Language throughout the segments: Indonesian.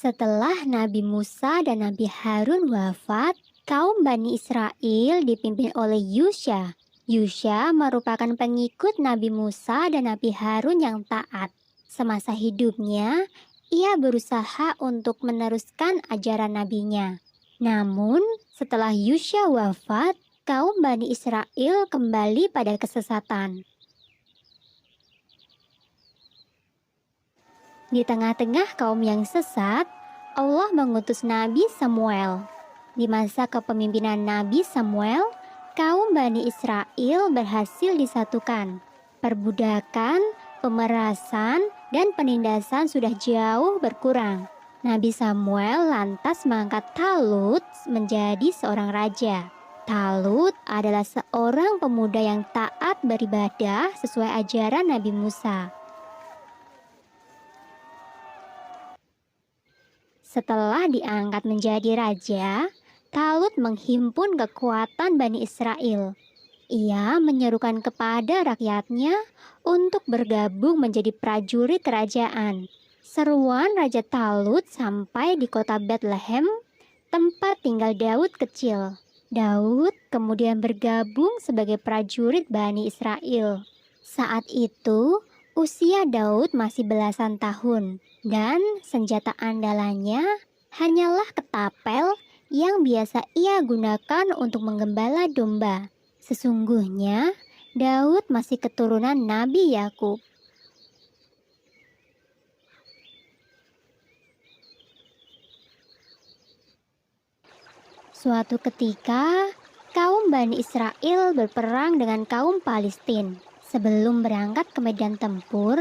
Setelah Nabi Musa dan Nabi Harun wafat, kaum Bani Israel dipimpin oleh Yusya. Yusya merupakan pengikut Nabi Musa dan Nabi Harun yang taat. Semasa hidupnya, ia berusaha untuk meneruskan ajaran nabinya. Namun, setelah Yusya wafat, kaum Bani Israel kembali pada kesesatan. Di tengah-tengah kaum yang sesat, Allah mengutus Nabi Samuel. Di masa kepemimpinan Nabi Samuel, kaum Bani Israel berhasil disatukan. Perbudakan, pemerasan, dan penindasan sudah jauh berkurang. Nabi Samuel lantas mengangkat Talut menjadi seorang raja. Talut adalah seorang pemuda yang taat beribadah sesuai ajaran Nabi Musa. Setelah diangkat menjadi raja, Talut menghimpun kekuatan Bani Israel. Ia menyerukan kepada rakyatnya untuk bergabung menjadi prajurit kerajaan. Seruan Raja Talut sampai di kota Bethlehem, tempat tinggal Daud kecil. Daud kemudian bergabung sebagai prajurit Bani Israel. Saat itu, usia Daud masih belasan tahun, dan senjata andalannya hanyalah ketapel yang biasa ia gunakan untuk menggembala domba. Sesungguhnya, Daud masih keturunan Nabi Yakub. Suatu ketika, kaum Bani Israel berperang dengan kaum Palestina. Sebelum berangkat ke medan tempur,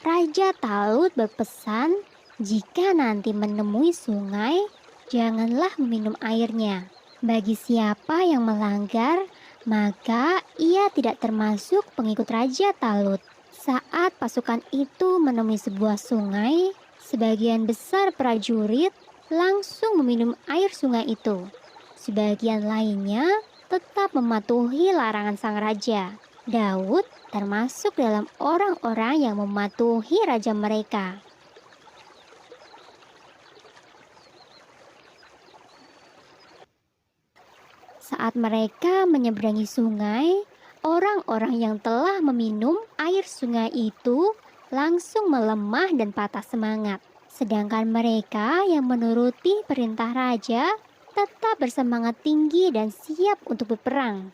Raja Talut berpesan, jika nanti menemui sungai, janganlah meminum airnya. Bagi siapa yang melanggar, maka ia tidak termasuk pengikut Raja Talut. Saat pasukan itu menemui sebuah sungai, sebagian besar prajurit langsung meminum air sungai itu. Sebagian lainnya tetap mematuhi larangan sang raja. Daud termasuk dalam orang-orang yang mematuhi raja mereka. Saat mereka menyeberangi sungai, orang-orang yang telah meminum air sungai itu langsung melemah dan patah semangat. Sedangkan mereka yang menuruti perintah raja tetap bersemangat tinggi dan siap untuk berperang.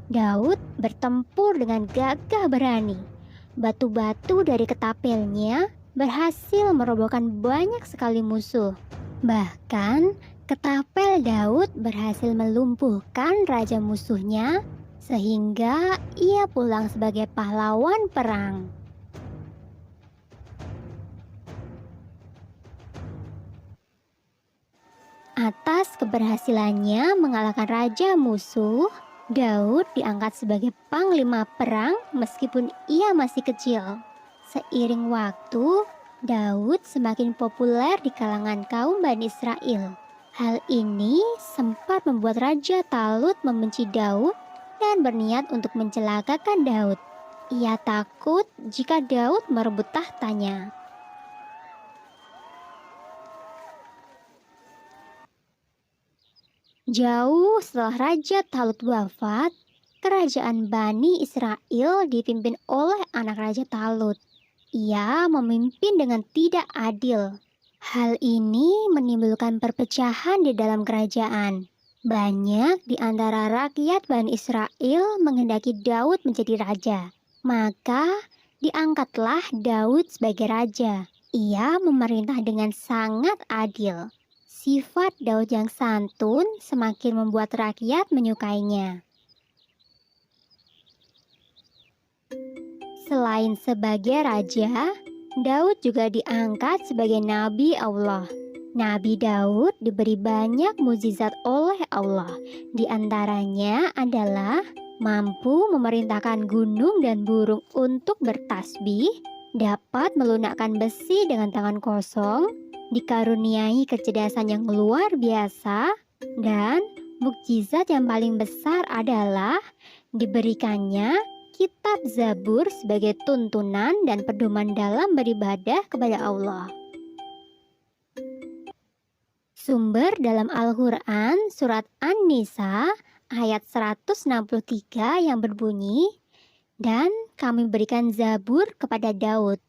Daud bertempur dengan gagah berani. Batu-batu dari ketapelnya berhasil merobohkan banyak sekali musuh. Bahkan, ketapel Daud berhasil melumpuhkan raja musuhnya, sehingga ia pulang sebagai pahlawan perang. Atas keberhasilannya mengalahkan raja musuh, Daud diangkat sebagai panglima perang meskipun ia masih kecil. Seiring waktu, Daud semakin populer di kalangan kaum Bani Israel. Hal ini sempat membuat Raja Talut membenci Daud dan berniat untuk mencelakakan Daud. Ia takut jika Daud merebut tahtanya. Jauh setelah Raja Talut wafat, kerajaan Bani Israel dipimpin oleh anak Raja Talut. Ia memimpin dengan tidak adil. Hal ini menimbulkan perpecahan di dalam kerajaan. Banyak di antara rakyat Bani Israel menghendaki Daud menjadi raja. Maka diangkatlah Daud sebagai raja. Ia memerintah dengan sangat adil. Sifat Daud yang santun semakin membuat rakyat menyukainya. Selain sebagai raja, Daud juga diangkat sebagai nabi Allah. Nabi Daud diberi banyak mukjizat oleh Allah. Di antaranya adalah mampu memerintahkan gunung dan burung untuk bertasbih, dapat melunakkan besi dengan tangan kosong, dikaruniai kecerdasan yang luar biasa, dan mukjizat yang paling besar adalah Diberikannya kitab Zabur sebagai tuntunan dan pedoman dalam beribadah kepada Allah. Sumber dalam Al-Quran surat An-Nisa ayat 163 yang berbunyi, "Dan kami berikan Zabur kepada Daud